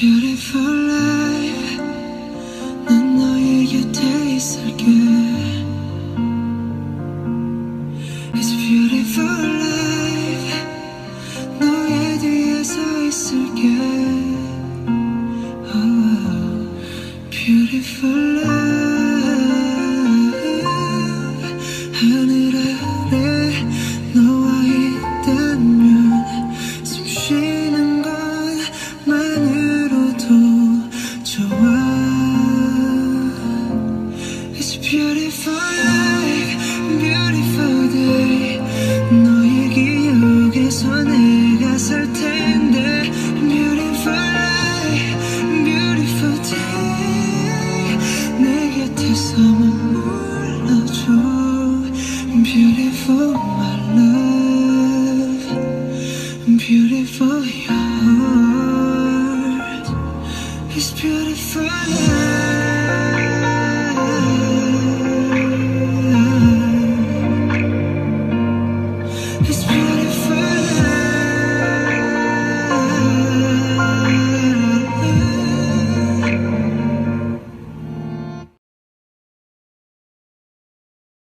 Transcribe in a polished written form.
beautiful life. 난 너의 곁에 있을게. It's beautiful life. 너의 뒤에 서 있을게. Oh, beautiful life. 하늘 아래 너와 있다면 숨 쉬는 것만으로도 좋아. It's beautiful life, beautiful day. 너의 기억에서 내가 살 텐데. Beautiful life, beautiful day. 내 곁에서 머물러줘. Beautiful my love, beautiful your heart. It's beautiful.